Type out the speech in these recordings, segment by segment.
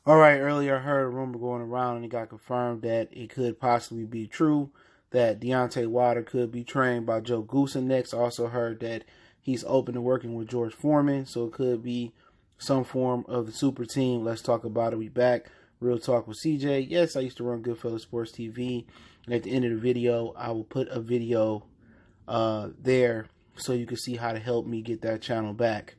All right, earlier I heard a rumor going around and it got confirmed that it could possibly be true that DeontayWilder could be trained by Joe Goossen next. I also heard that he's open to working with George Foreman, so it could be some form of the super team. Let's talk about it. We back. Real Talk with CJ. Yes, I used to run Goodfellas Sports TV, and at the end of the video, I will put a video there so you can see how to help me get that channel back.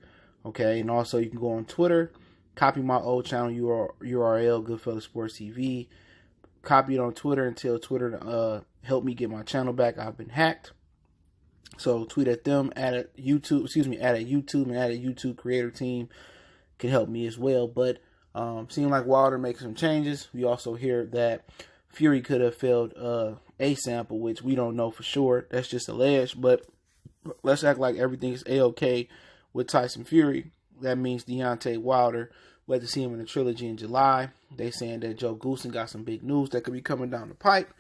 Okay, and also you can go on Twitter. Copy my old channel URL, Goodfellas Sports TV. Copy it on Twitter and tell Twitter to help me get my channel back. I've been hacked. So tweet at them, add a YouTube, add a YouTube and add a YouTube creator team can help me as well. But seemed like Wilder making some changes. We also hear that Fury could have failed a sample, which we don't know for sure. That's just alleged. But let's act like everything is A-OK with Tyson Fury. That means Deontay Wilder. We'll have to see him in the trilogy in July. They saying that Joe Goossen got some big news that could be coming down the pipe.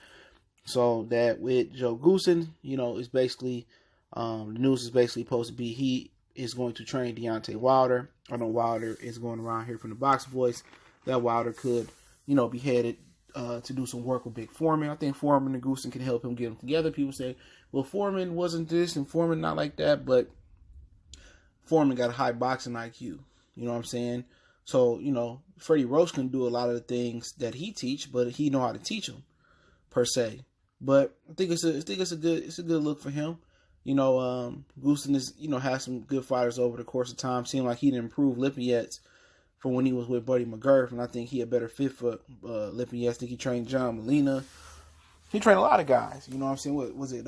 So that with Joe Goossen, is basically the news is basically supposed to be he is going to train Deontay Wilder. I know Wilder is going around here from the box voice that Wilder could, be headed to do some work with Big Foreman. I think Foreman and Goossen can help him get them together. People say, well, Foreman wasn't this and Foreman not like that, but Foreman got a high boxing IQ. You know what I'm saying? So, Freddie Roach can do a lot of the things that he teach, but he know how to teach them, per se. But I think it's a good look for him. Goossen is, has some good fighters over the course of time. Seemed like he didn't improve Lipinets from when he was with Buddy McGurf, and I think he a better fit for Lipinets. I think he trained John Molina. He trained a lot of guys. You know what I'm saying? What was it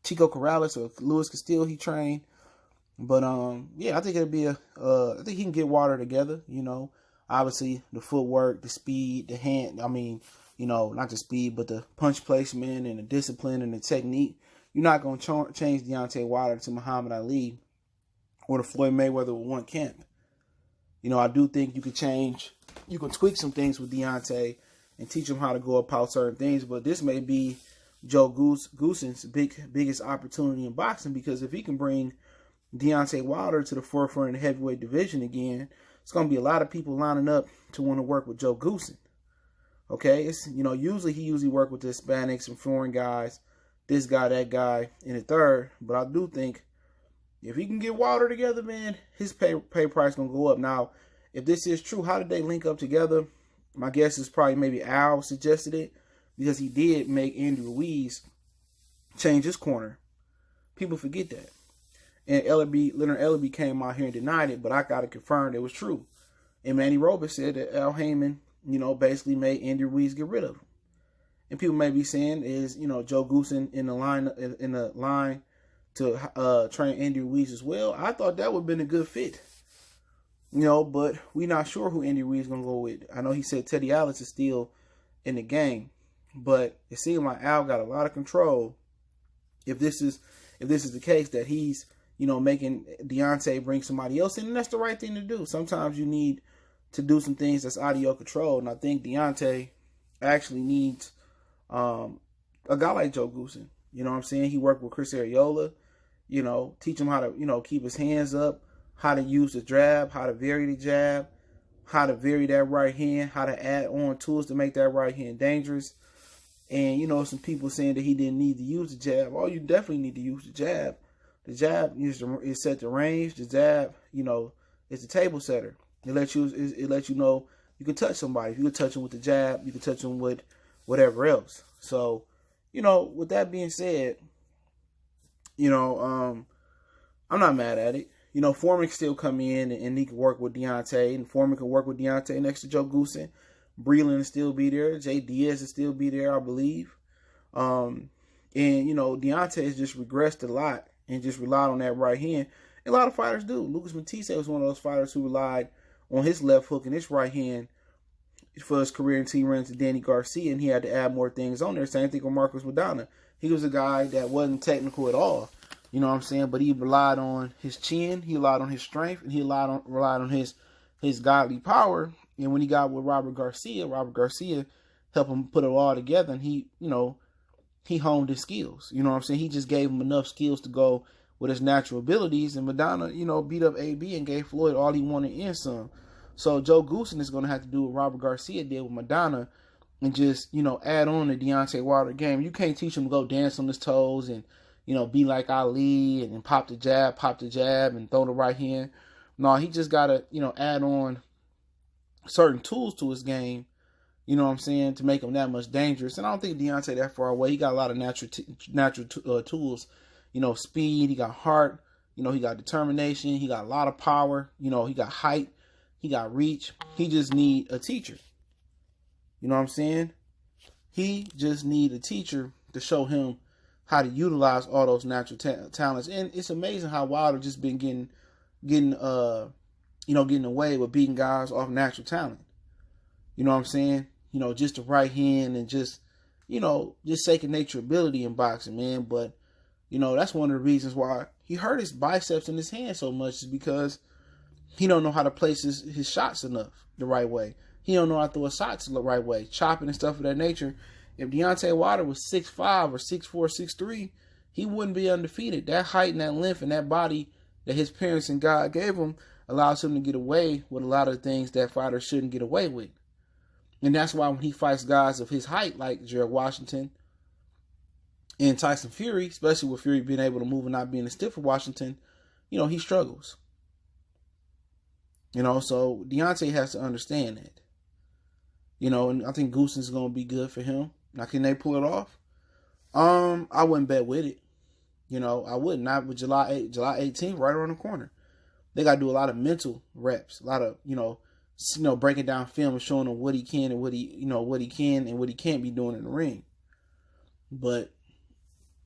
Chico Corrales or Luis Castillo he trained? But yeah, I think it'll be I think he can get Wilder together. Obviously the footwork, the speed, the hand. I mean, not the speed, but the punch placement and the discipline and the technique. You're not going to change Deontay Wilder to Muhammad Ali or the Floyd Mayweather with one camp. I do think you can tweak some things with Deontay and teach him how to go about certain things. But this may be Joe Goossen's biggest opportunity in boxing, because if he can bring Deontay Wilder to the forefront of the heavyweight division again, it's going to be a lot of people lining up to want to work with Joe Goossen. Okay, it's usually he work with the Hispanics and foreign guys, this guy, that guy, and the third. But I do think if he can get Wilder together, man, his pay price gonna go up. Now, if this is true, how did they link up together? My guess is probably maybe Al suggested it, because he did make Andy Ruiz change his corner. People forget that. And Leonard Ellerby came out here and denied it, but I got it confirmed it was true. And Manny Robles said that Al Haymon, basically made Andy Ruiz get rid of him. And people may be saying, is, Joe Goossen in the line to train Andy Ruiz as well? I thought that would have been a good fit. But we're not sure who Andy Ruiz is going to go with. I know he said Teddy Atlas is still in the game, but it seemed like Al got a lot of control. If this is the case, that he's making Deontay bring somebody else in, and that's the right thing to do. Sometimes you need to do some things that's out of your control, and I think Deontay actually needs a guy like Joe Goossen. You know what I'm saying? He worked with Chris Arreola. Teach him how to keep his hands up, how to use the jab, how to vary the jab, how to vary that right hand, how to add on tools to make that right hand dangerous. And some people saying that he didn't need to use the jab. Oh, you definitely need to use the jab. The jab is set the range. The jab, is the table setter. It lets you know you can touch somebody. If you can touch them with the jab, you can touch them with whatever else. So, with that being said, I'm not mad at it. Foreman can still come in and he can work with Deontay, and Foreman can work with Deontay next to Joe Goossen. Breland will still be there. Jay Diaz will still be there, I believe. And Deontay has just regressed a lot and just relied on that right hand. And a lot of fighters do. Lucas Matisse was one of those fighters who relied on his left hook and his right hand for his career until he ran into Danny Garcia, and he had to add more things on there. Same thing with Marcos Maidana. He was a guy that wasn't technical at all. You know what I'm saying? But he relied on his chin, he relied on his strength, and he relied on his godly power. And when he got with Robert Garcia helped him put it all together, and he honed his skills. You know what I'm saying? He just gave him enough skills to go with his natural abilities. And Maidana, beat up AB and gave Floyd all he wanted and some. So Joe Goossen is going to have to do what Robert Garcia did with Madonna and just, add on the Deontay Wilder game. You can't teach him to go dance on his toes and, be like Ali and pop the jab, and throw the right hand. No, he just got to, add on certain tools to his game, you know what I'm saying, to make him that much dangerous. And I don't think Deontay that far away. He got a lot of natural tools, speed, he got heart, he got determination, he got a lot of power, he got height, he got reach. He just need a teacher. You know what I'm saying? He just need a teacher to show him how to utilize all those natural talents. And it's amazing how Wilder just been getting away with beating guys off natural talent. You know what I'm saying? Just the right hand and just second nature ability in boxing, man. But, that's one of the reasons why he hurt his biceps and his hand so much, is because he don't know how to place his shots enough the right way. He don't know how to throw his shots the right way, chopping and stuff of that nature. If Deontay Wilder was 6'5" or 6'4", 6'3", he wouldn't be undefeated. That height and that length and that body that his parents and God gave him allows him to get away with a lot of things that fighters shouldn't get away with. And that's why when he fights guys of his height, like Gerald Washington and Tyson Fury, especially with Fury being able to move and not being as stiff for Washington, he struggles. So Deontay has to understand that. And I think Goossen's going to be good for him. Now, can they pull it off? I wouldn't bet with it. I wouldn't. Not with July 18th, right around the corner. They got to do a lot of mental reps, a lot of, breaking down film and showing him what he can and what he can and what he can't be doing in the ring. But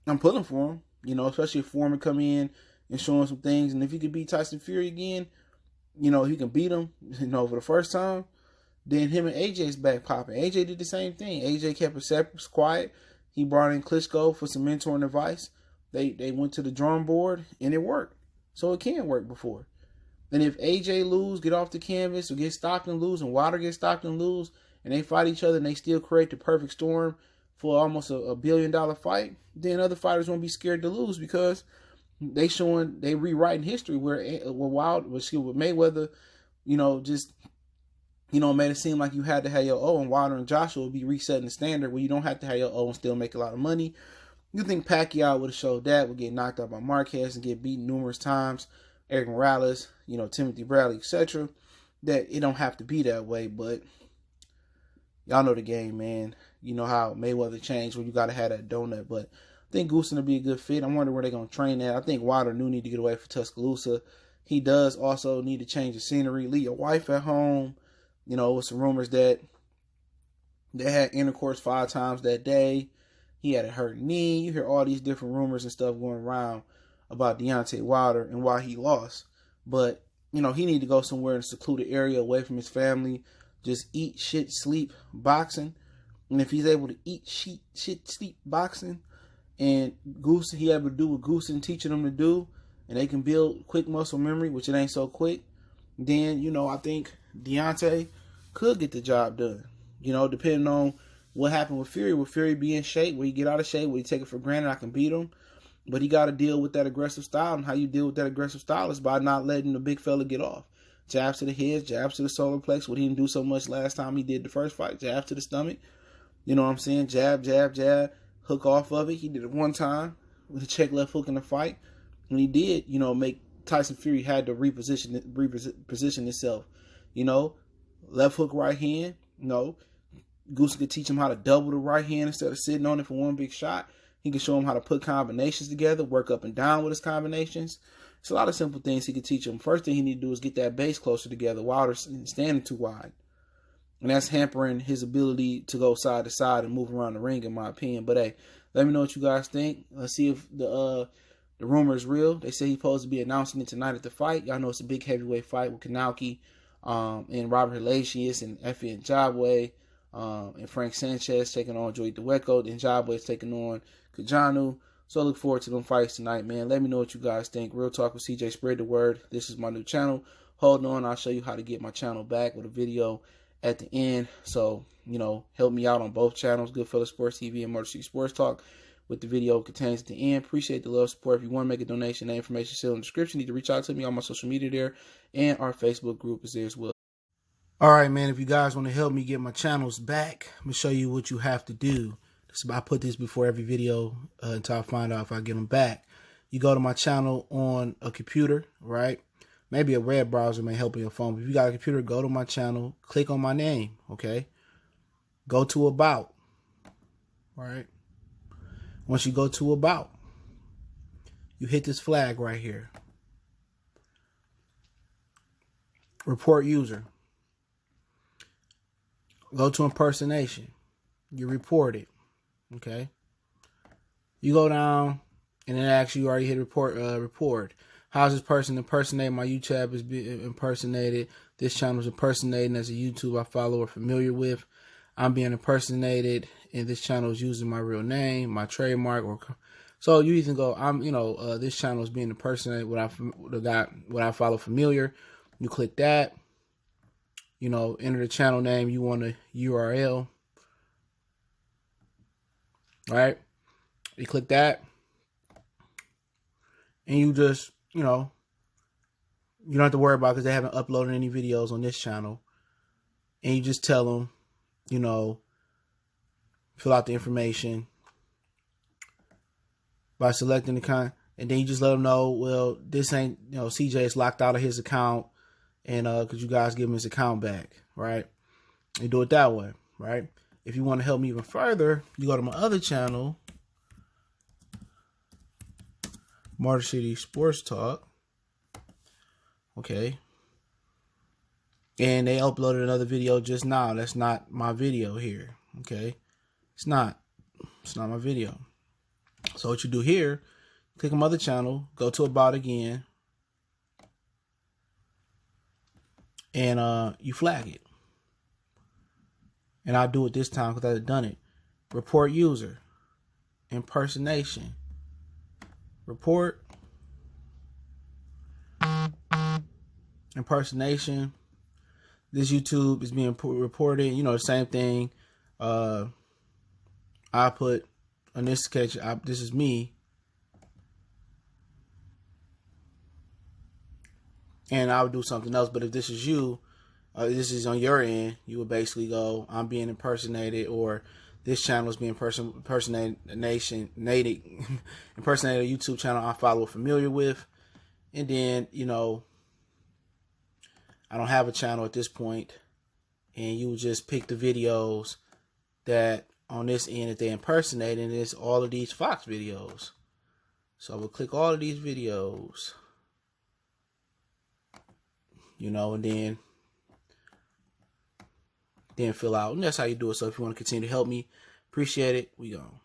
I'm pulling for him, especially if Foreman come in and show him some things. And if he could beat Tyson Fury again, he can beat him, for the first time. Then him and AJ's back popping. AJ did the same thing. AJ kept it separate, quiet. He brought in Klitschko for some mentoring advice. They went to the drawing board and it worked. So it can work before. And if AJ lose, get off the canvas, or get stopped and lose, and Wilder get stopped and lose, and they fight each other and they still create the perfect storm for almost a $1 billion fight, then other fighters won't be scared to lose, because they rewriting history where Mayweather, made it seem like you had to have your O, and Wilder and Joshua would be resetting the standard where you don't have to have your O and still make a lot of money. You think Pacquiao would have showed that, would get knocked out by Marquez and get beaten numerous times, Eric Morales, Timothy Bradley, etc., that it don't have to be that way. But y'all know the game, man. You know how Mayweather changed when you got to have that donut. But I think Goossen will be a good fit. I'm wondering where they're going to train at. I think Wilder do need to get away from Tuscaloosa. He does also need to change the scenery. Leave your wife at home. With some rumors that they had intercourse 5 times that day. He had a hurt knee. You hear all these different rumors and stuff going around about Deontay Wilder and why he lost. But, he need to go somewhere in a secluded area away from his family. Just eat, shit, sleep, boxing. And if he's able to eat, shit, sleep, boxing, and Goossen, he able to do what Goossen teaching him to do, and they can build quick muscle memory, which it ain't so quick, then, I think Deontay could get the job done. Depending on what happened with Fury. Will Fury be in shape? Will he get out of shape? Will he take it for granted I can beat him? But he got to deal with that aggressive style. And how you deal with that aggressive style is by not letting the big fella get off. Jabs to the head, jabs to the solar plex. What he didn't do so much last time he did the first fight. Jab to the stomach. You know what I'm saying? Jab, jab, jab. Hook off of it. He did it one time with a check left hook in the fight. And he did, make Tyson Fury had to reposition himself. Left hook, right hand. Goossen could teach him how to double the right hand instead of sitting on it for one big shot. He can show him how to put combinations together, work up and down with his combinations. It's a lot of simple things he could teach him. First thing he need to do is get that base closer together. Wilder's standing too wide. And that's hampering his ability to go side to side and move around the ring, in my opinion. But hey, let me know what you guys think. Let's see if the rumor is real. They say he's supposed to be announcing it tonight at the fight. Y'all know it's a big heavyweight fight with Kanauki and Robert Helasius and Effie Njabwe. And Frank Sanchez taking on Joey Dweko. Then Njabwe is taking on Kajanu. So I look forward to them fights tonight, man. Let me know what you guys think. Real Talk with CJ. Spread the word. This is my new channel. Hold on. I'll show you how to get my channel back with a video at the end. So, help me out on both channels. Goodfellas Sports TV and Motor City Sports Talk. With the video contains at the end. Appreciate the love, support. If you want to make a donation, that information is still in the description. You need to reach out to me on my social media there. And our Facebook group is there as well. All right, man, if you guys want to help me get my channels back, I'm going to show you what you have to do. I put this before every video until I find out if I get them back. You go to my channel on a computer, right? Maybe a web browser may help on your phone. But if you got a computer, go to my channel, click on my name, okay? Go to About, right? Once you go to About, you hit this flag right here. Report user. Go to impersonation. You report it, okay? You go down, and it asks you already hit report. How's this person impersonating? My YouTube is being impersonated. This channel is impersonating as a YouTube I follow or familiar with. I'm being impersonated, and this channel is using my real name, my trademark, or so you either go. This channel is being impersonated. What I follow familiar. You click that. Enter the channel name. You want a URL, right? You click that, and you just, you don't have to worry about it because they haven't uploaded any videos on this channel. And you just tell them, fill out the information by selecting the kind, and then you just let them know, well, this ain't, CJ is locked out of his account, and could you guys give him his account back, right? You do it that way, right? If you want to help me even further, you go to my other channel, Motor City Sports Talk, okay? And they uploaded another video just now. That's not my video here, okay? It's not my video. So what you do here, click on my other channel, go to About again, and you flag it. And I'll do it this time because I've done it. Report user, impersonation, report, impersonation. This YouTube is being reported. The same thing. I put on this sketch. This is me, and I would do something else. But if this is you, this is on your end, you would basically go, I'm being impersonated, or this channel is being impersonated a YouTube channel I follow or familiar with. And then, I don't have a channel at this point, and you would just pick the videos that on this end that they impersonate, and it's all of these Fox videos. So I will click all of these videos, and then fill out. And that's how you do it. So if you want to continue to help me, appreciate it. We gone.